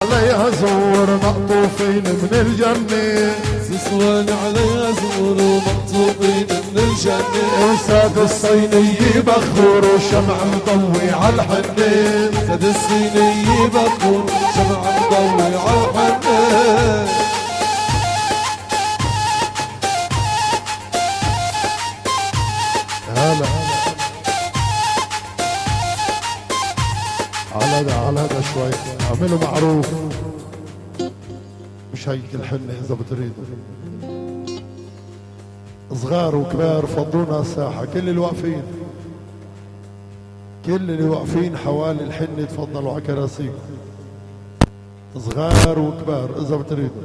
عليها زور مقطوفين من الجنة، تسوان عليها زور مقطوفين من الجنة. وساد الصيني بخور وشمع مضوي عالحنة، ساد الصيني بخور شمع مضوي عالحنة. هلا على هذا شوي اعملوا معروف، مش هيك الحنة اذا بتريدوا. صغار وكبار فضونا الساحة، كل اللي واقفين حوالي الحنة تفضلوا على كراسيكم، صغار وكبار اذا بتريدوا.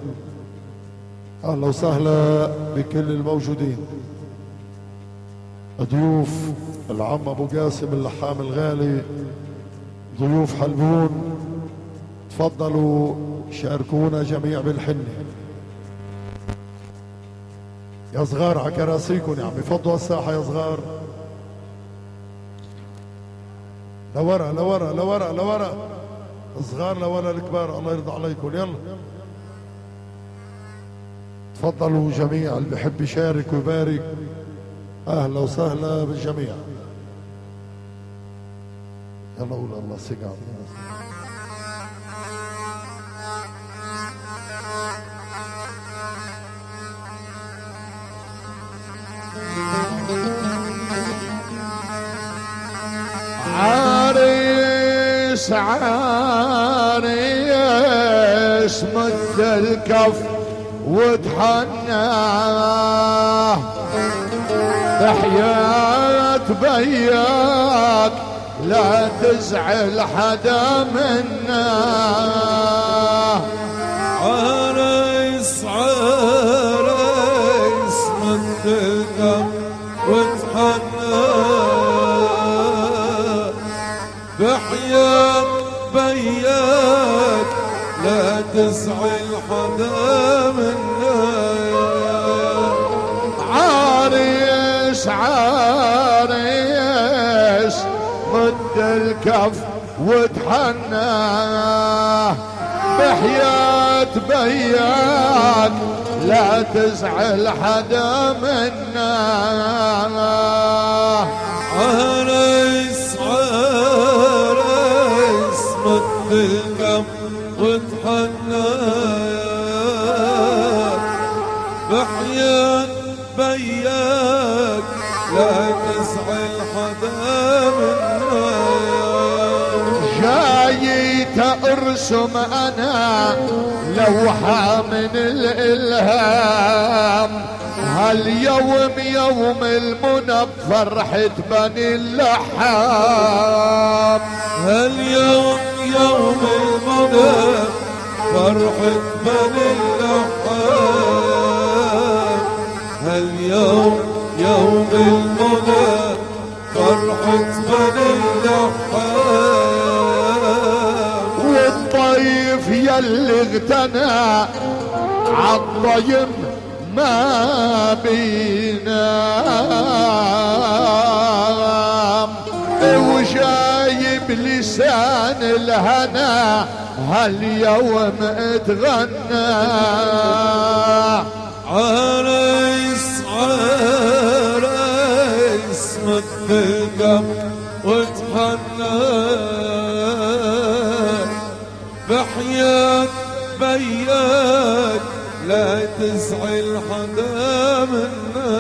اهلا وسهلا بكل الموجودين، ضيوف العم ابو قاسم اللحام الغالي، ضيوف حلبون، تفضلوا شاركونا جميع بالحنة. يا صغار على كراسيكم يا عمي، فضوا الساحة يا صغار، لورا لورا لورا لورا، صغار لورا الكبار، الله يرضى عليكم. يلا تفضلوا جميع اللي بحب يشارك ويبارك، اهلا وسهلا بالجميع. يلا قول الله سقام. عريس عريس مد الكف وتحنى، بحياة بياك لا تزعل حدا منا. عريس عريس مد الكف وتحنى، بحياة بياك لا تزعل حدا منا. عريس عريس مد الكف وتحنى، بحياة بياك لا تزعل حدا منا. عريس عريس مد الكف وتحنى، بحياة بياك لا تزعل حدا منا. جايت ارسم انا لوحة من الالهام، هاليوم يوم المنى بفرحة بني اللحام. هاليوم يوم المنى فرحة بني اللحام. هاليوم يوم المنى فرحة بني اللحام. والضيف يلي اغتنى عالضيم ما بينام، وجايب لسان الهنا هاليوم اتغنى. عريس عريس مد الكف وتحنى، بحياة بياك لا تزعل حدا منا.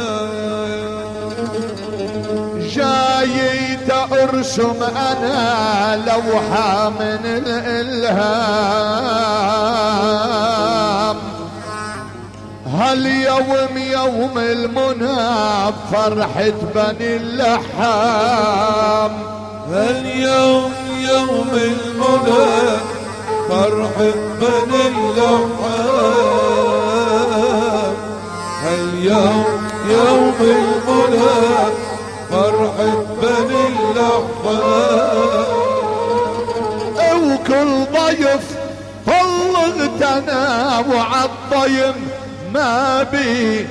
جايت ارسم انا لوحة من الالهام، هاليوم يوم المنى بفرحة بني اللحام. هاليوم يوم المنى فرحة بني اللحام. هاليوم يوم المنى فرحة بني اللحام. وكل ضيف طل اغتنى وعالضيم ما بينام،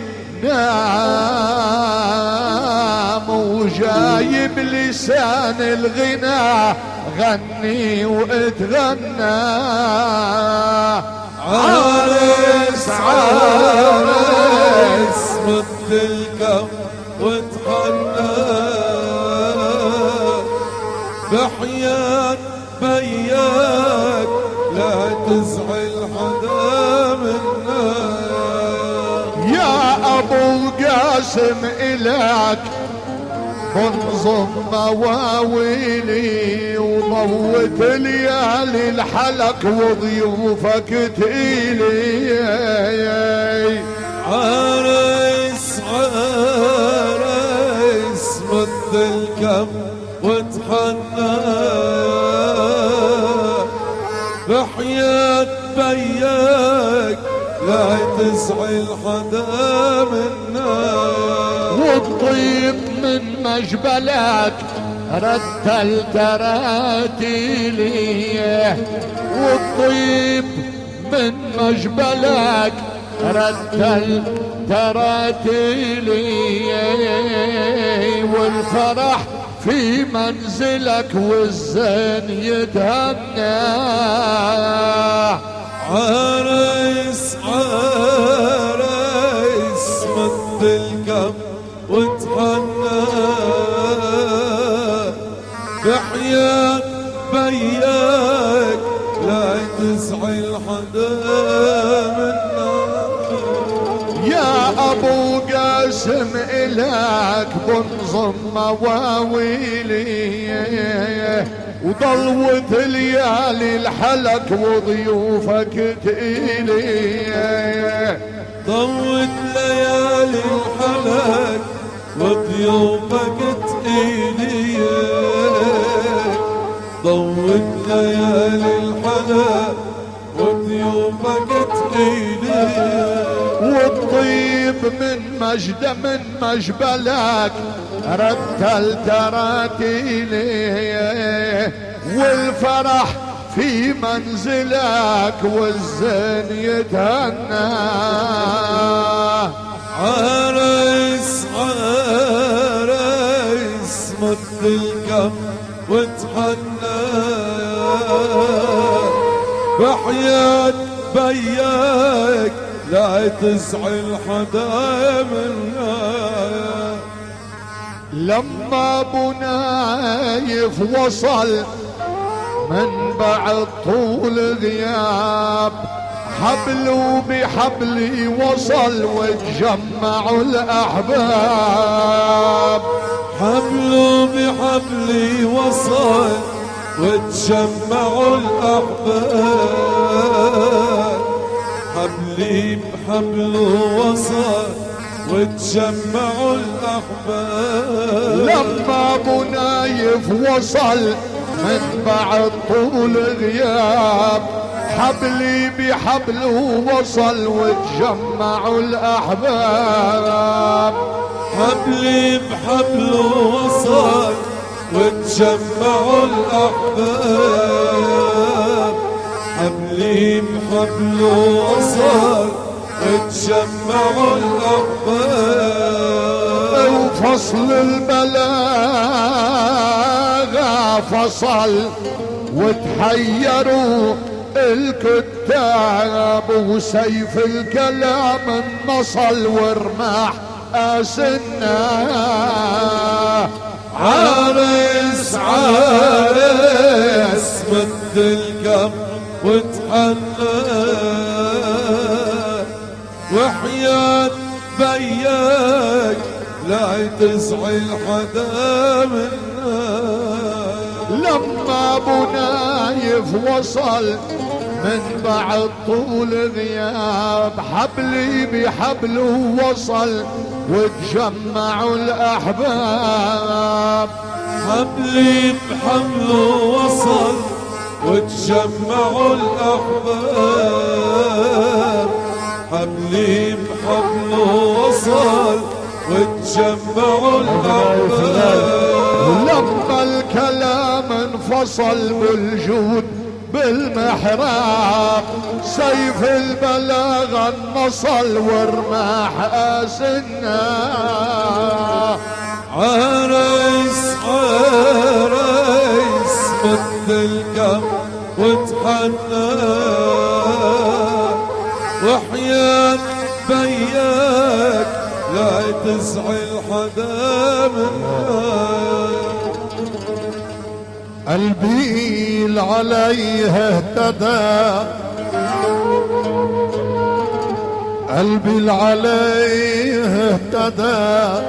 وجايب لسان الغنى غني واتغنى عرس عرس مد الكف وتحنى بحياة بياك لا تزعل حدا منا يا ابو قاسم الك بنظم مواويلي وضوت ليالي الحلق وضيوفك تقيلي عرس عرس مد الكف وتحنى بحياة بياك لا تزعل حدا منا والطيب من مجبلك رتل تراتيلي والطيب من مجبلك رتل تراتيلي والفرح في منزلك والزين يتهنى عرس عرس مد الكف وتحنى بحياة بياك لا تزعل حدا منا يا ابو قاسم الك بنظم مواويلي وضلوت ليالي الحلق وضيوفك تقيلي ضوت ليالي الحلق وضيوفك تقيلي ضوت ليالي الحلق وضيوفك تقيلي والطيب من مجبلك رتل تراتيلي والفرح في منزلك والزين يتهنى عرس عرس مد الكف وتحنى بحياة بياك لا تزعل حدا منا لما ابو نايف وصل من بعد طول غياب حبل بحبلي وصل وتجمعوا الاحباب حبل بحبلي وصل وتجمعوا الاحباب حبلي بحبله وصل وتجمعوا الاحباب لما ابو نايف وصل من بعد طول غياب حبلي بحبله وصل وتجمعوا الاحباب حبلي بحبله وصل وتجمعوا الاحباب حبلي بحبله وصل وتجمعوا الاحباب وفصل البلاغة فصل وتحيروا الكتاب وسيف الكلام انصل ورماح اسنا عرس عرس مد الكف وتحنى وحياة بياك لا تزعل حدا منا لما ابو نايف وصل من بعد طول غياب حبلي بحبله وصل وتجمعوا الاحباب حبلي بحبله وصل وتجمعوا الاحباب حبلي بحبله وصل وتجمعوا الاحباب لما الكلام انفصل بالجود بالمحراب سيف البلاغة انصل ورماح اسنا عرس عرس مد بالقلب وتحنى وحياة بياك لا تزعل حدا منا. قلبي عليه اهتدى قلبي عليه اهتدى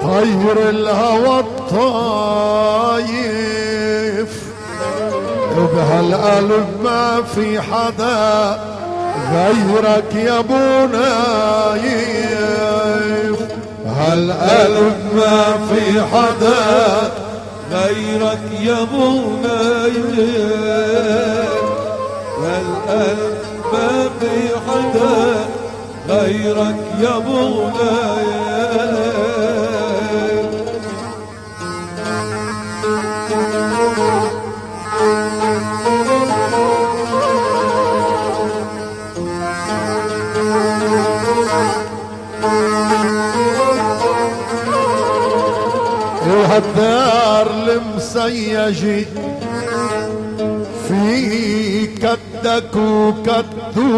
طير الهوى الطايف بهالقلب ما في حدا غيرك يا ابو نايف. هالقلب ما في حدا غيرك يا ابو نايف. هالقلب ما في حدا غيرك يا ابو نايف. وهالدار المسيجي في كدك وكدو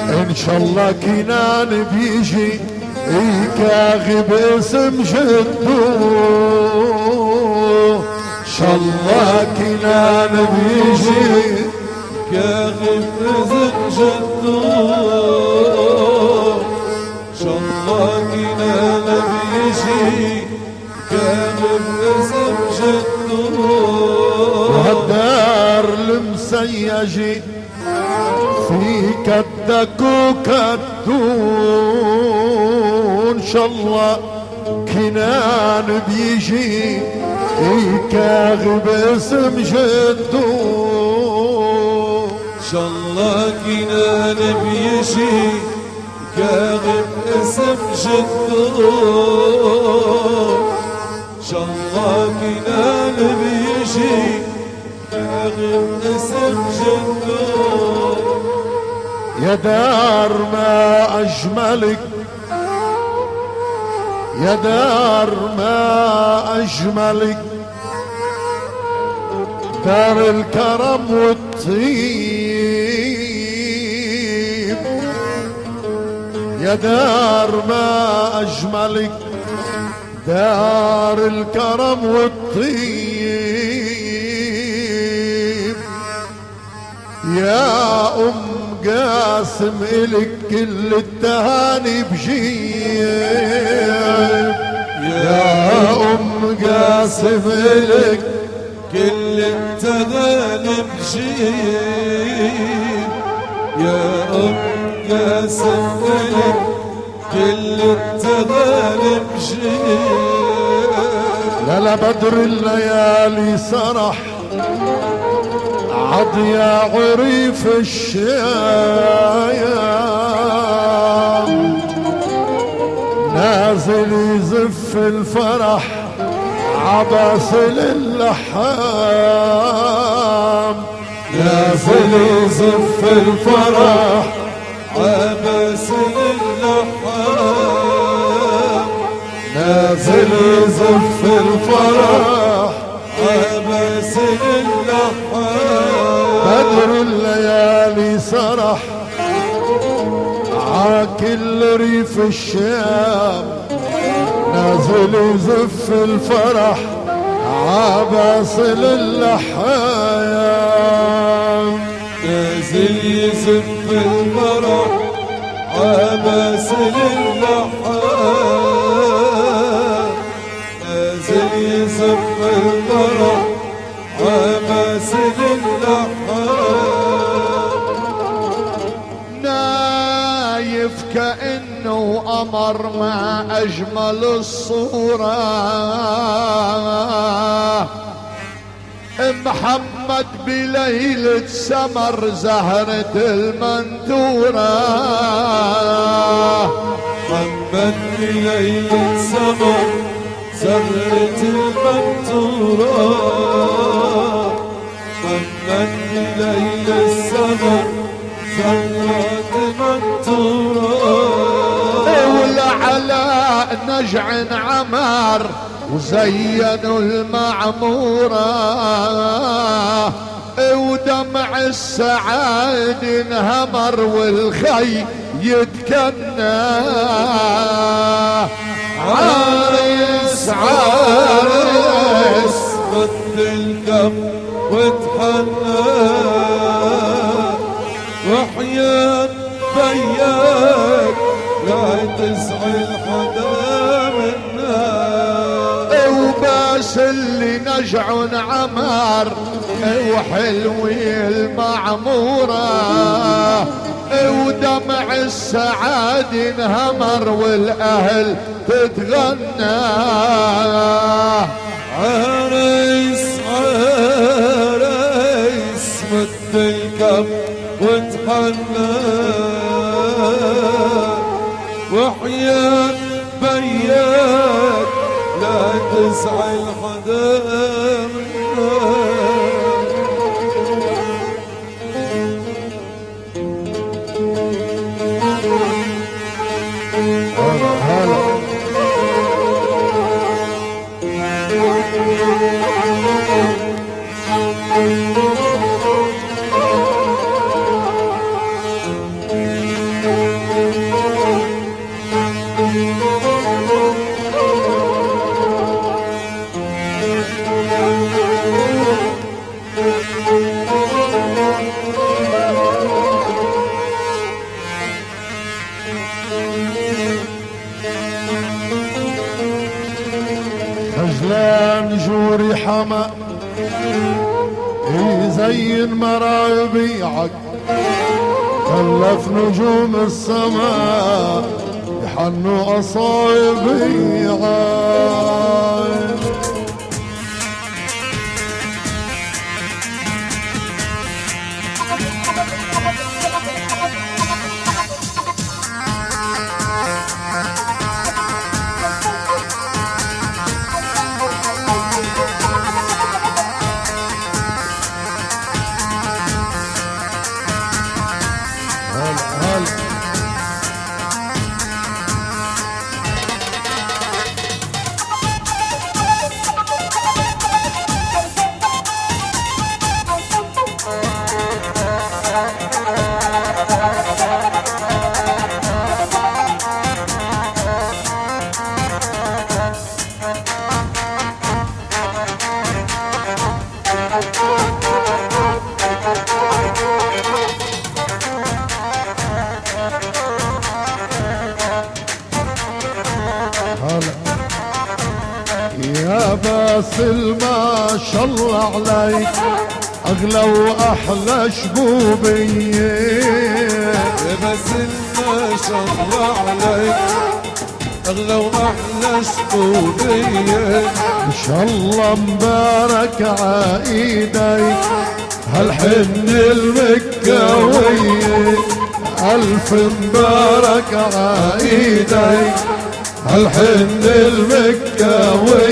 ان شاء الله كنان بيجي يكاغب اسم جدو. ان شاء الله كنان بيجي كاغب اسم جدو. ان شاء الله كنان بيجي كاغب اسم جدو. وهالدار المسيجي في كدك وكدو ان شاء الله كنان بيجي يكاغب اسم جدو. ان شاء الله كنان بيجي كاغب اسم جدو. ان شاء الله كنان بيجي كاغب اسم جدو. يا دار ما اجملك يا دار ما اجملك دار الكرم والطيب. يا دار ما اجملك دار الكرم والطيب. يا ام قاسم إلك كل التهاني بجيب. يا ام قاسم إلك كل التهاني بجيب. يا ام قاسم إلك كل التهاني بجيب. لا بدر الليالي سرح عضيا عريف الشيام نازل يزف الفرح عباس اللحام. نازل يزف الفرح عباس اللحام. نازل يزف الفرح عباس اللحام. بدر الليالي سرح عاكل ريف الشام نازل يزف الفرح عباس اللحام. نازل يزف الفرح عباس اللحام. نازل يزف الفرح عباس اللحام. نايف كأنه قمر ما أجمل الصورة محمد بليلة سمر زهرة المنثورة. محمد بليلة سمر زهرة المنثورة. محمد بليلة سمر زهرة المنثورة. ولا على نجع عمار وزينوا المعمورة ودمع السعاد انهمر والخي يتكنى عريس عريس خد الكف وتحنى وحياة بياك لا تزعل حدا منا وباس اللي نجع عمار وحلوي المعمورة ودمع السعاد انهمر والاهل تتغنى عريس عريس مد الكف وتحنى وحياة بياك لا تزعل حدا منا خجلان جوري حما يزين مرايبيعك كلف نجوم السماء يحنوا أصايبيعك يا باسل ما شاء الله عليك اغلى واحلى شبوبيه يا باسل ما شاء الله عليك اغلى واحلى شبوبيه ان شاء الله مبارك عايديك هالحن المكاويه الف مبارك عايديك هالحن المكاويه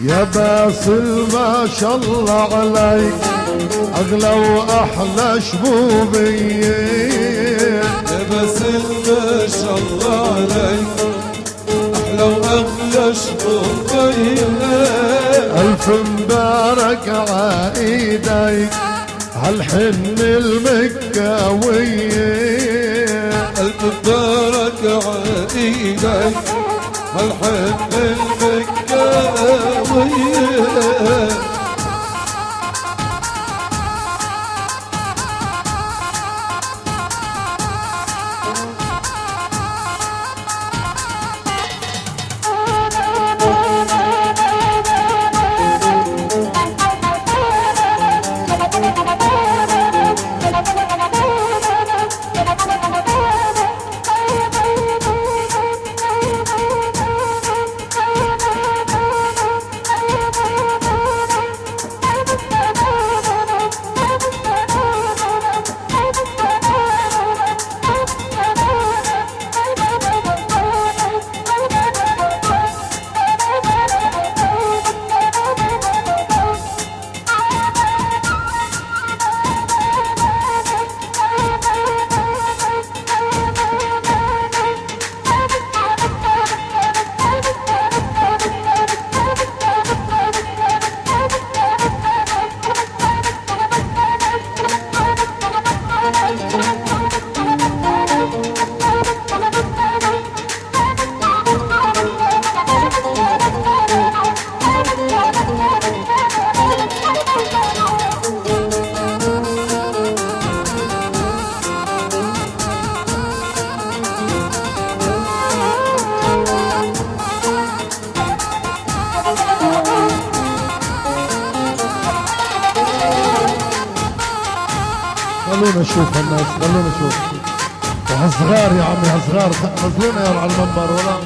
يا باسل ما شاء الله عليك اغلى واحلى شبوبيه يا باسل ما شاء الله عليك احلى واغلى شبوبيه الف مبارك عايديك هالحن المكاويه الف مبارك عايديك هالحن المكاويه خلونا نشوف الناس، خلونا نشوف. وهالصغار يا عمي هالصغار نزلونا يا على المنبر ولا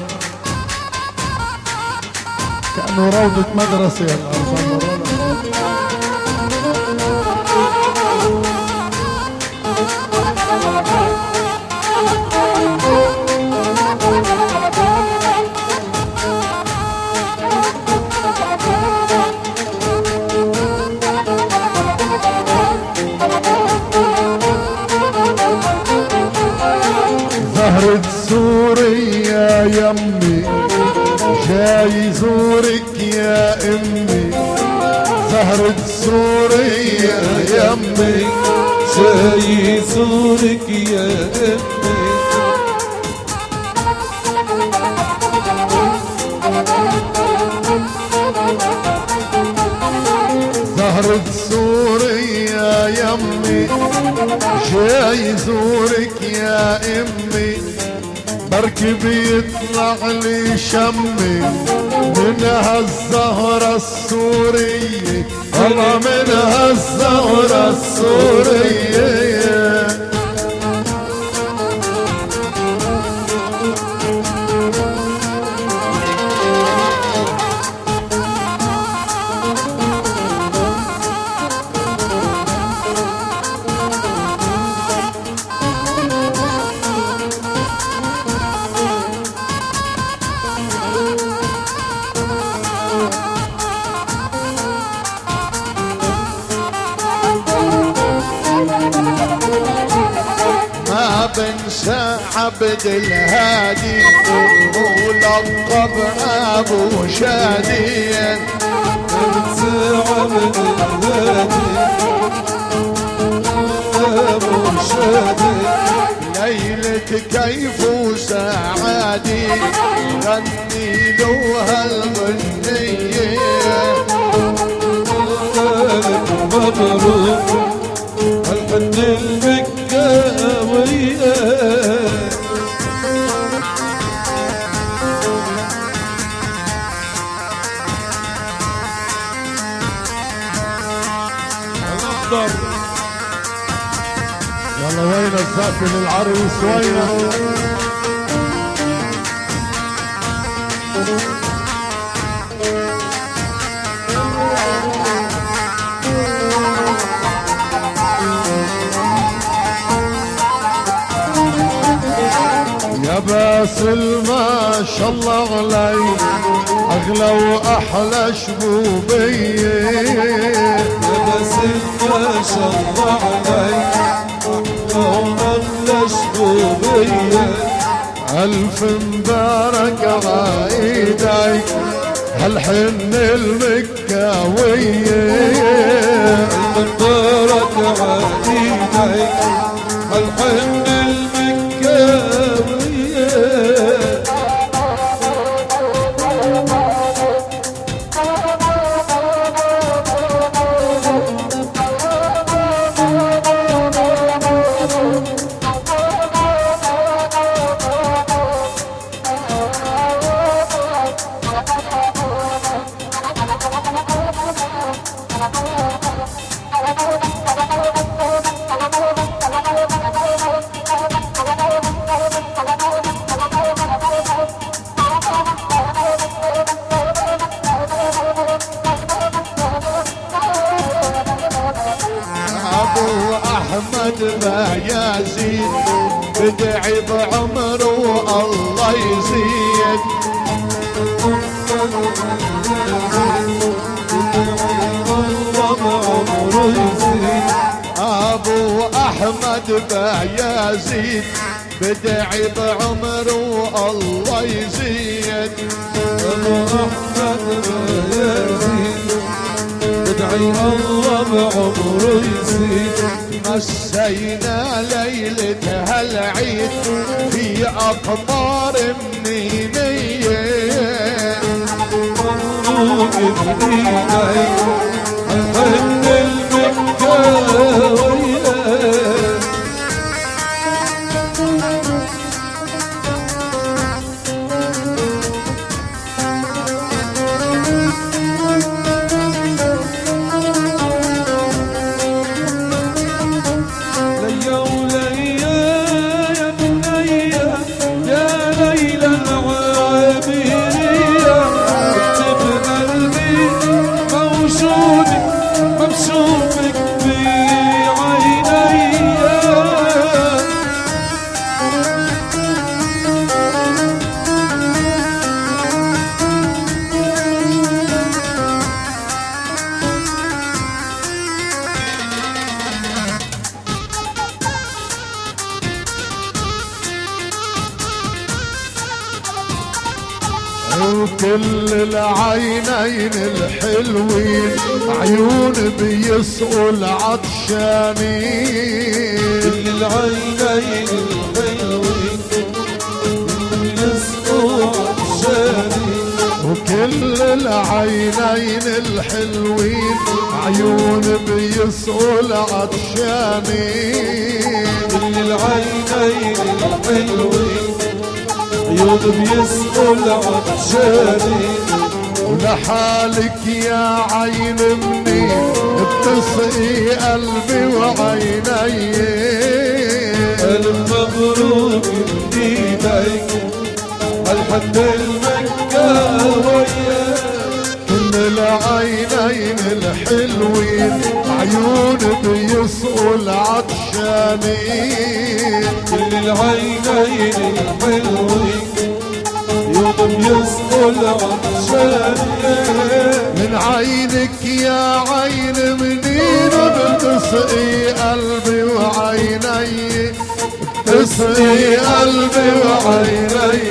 كأنه روضة مدرسة يا على المنبر ولا. زهرة سوريا يمي جاي زورك يا امي، زهرة سوريا يمي جاي زورك يا امي. زهرة سوريا يمي جاي زورك يا امي، مركب يطلع لي شمي منها الزهرة السورية، والله منها الزهرة السورية. ما بنسى عبد الهادي ولقب ابو شادي، بنسى عبد الهادي ابو شادي. ليلة كيف وسعادي غني له هالغنية، مبروك الحن المكاوية. يلا وين الزقف للعريس وينه؟ يا باسل ما شاء الله علي اغلى واحلى شبوبيه، يا باسل ما شاء الله عليك أغلى شبوبية. الف مبارك عايدك هالحن المكاويه، مبارك عايدك هالحن المكاوية. ابو احمد بايزيد بدعي بعمره الله يزيد، ابو احمد بايزيد بدعي بعمره الله يزيد، ابو احمد بايزيد بدعي الله بعمره يزيد. مسينا ليلة هالعيد في أقمار منينية، مبروك بنيني الحن المكاوية. وكل العينين الحلوين عيون بيسقوا العطشانين. كل العينين الحلوين بيسقوا عطشانين. وكل العينين الحلوين عيون بيسقوا العطشانين. كل العينين الحلوين عيون بيسقوا العطشانين. ولحالك يا عين منين بتسقي قلبي وعيني. ألف مبروك بإيديك الحد المكة وياك. كل العينين الحلوين عيون بيسقوا العطشانين. كل العينين الحلوين يوم بيسقوا العطشانين. من عينك يا عين منين بتسقي قلبي وعيني. بتسقي قلبي وعيني.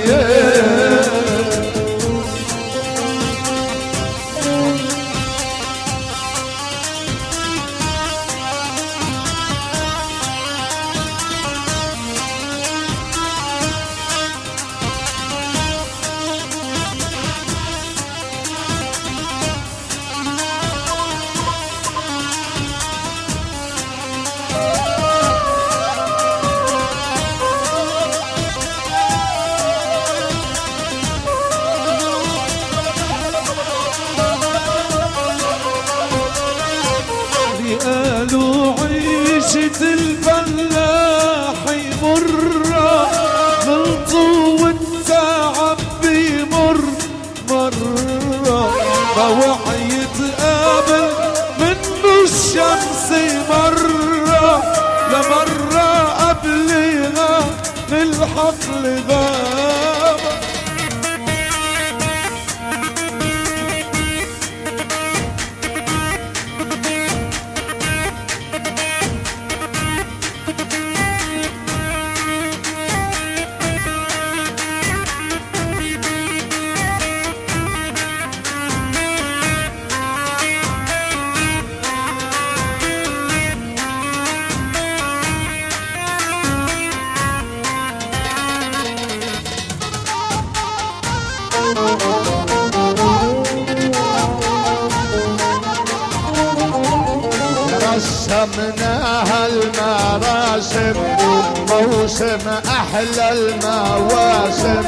قالوا عيشة الفلاح مرة من طوة تعب بيمر مرة. ما وعي يتقابل منه الشمس مرة لمرة قبلها للحقل غاب. رسمناها المراسم موسم احلى المواسم.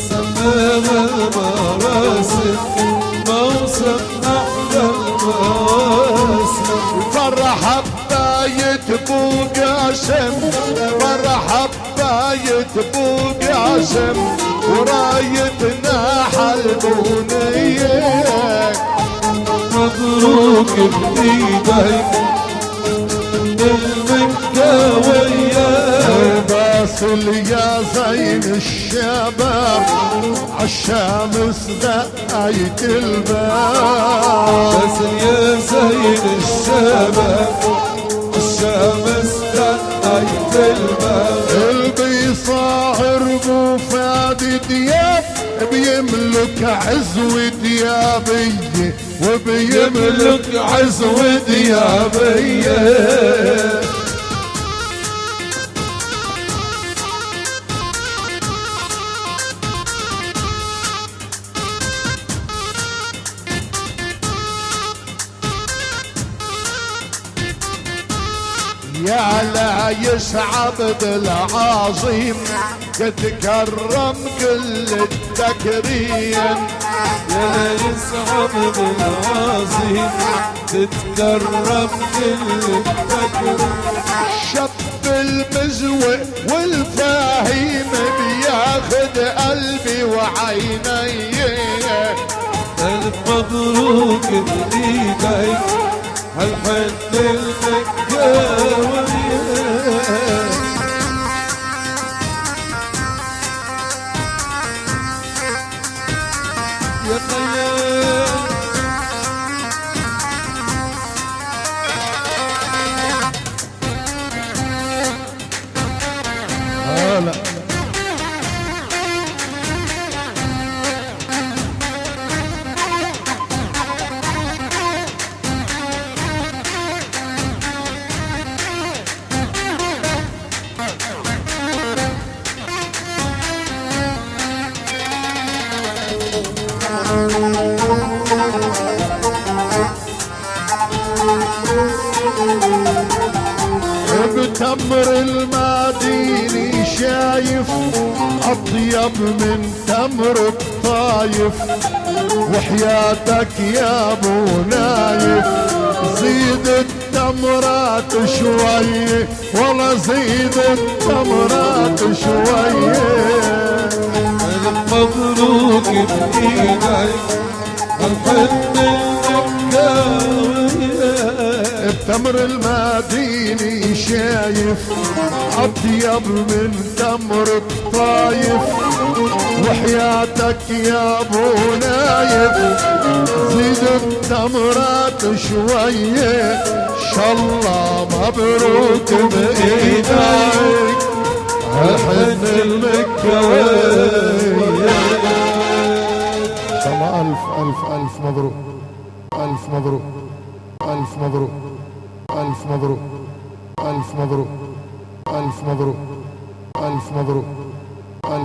سماها المراسم موسم أحلى المواسم. فرح بايت بو قاسم فرح بايت بو قاسم ورايتنا حلبونيه. مبروك بإيديك المكة وياك. باصل يا زين الشباب عالشمس دقيت الباب. باصل يا زين الشباب الشمس دقيت الباب. قلبي صاهر بو فادي دياب بيملك عزوة ديابية وبيملك عزوة ديابية. يا لا يسعد العظيم يتكرم كل التكريم. يا يصعب بالعظيم تتكرم كل التكريم. شب المزوق والفاهيم بياخد قلبي وعيني. ألف مبروك بإيديك هالحد المكة وياك. يا خيال هلا تمر المديني شايف اطيب من تمر الطايف، وحياتك يا ابو نايف زيد التمرات شوي، والله زيد التمرات شوي. ألف مبروك بإيدك الحن المكاوية. التمر المديني شايف اطيب من تمر الطايف، وحياتك يا ابو نايف زيد التمرات شوية. شالله مبروك بايدك الحن المكاوية. شالله الف الف الف مبروك، الف مبروك، الف مبروك، الف مبروك، الف مبروك، الف مبروك، الف مبروك.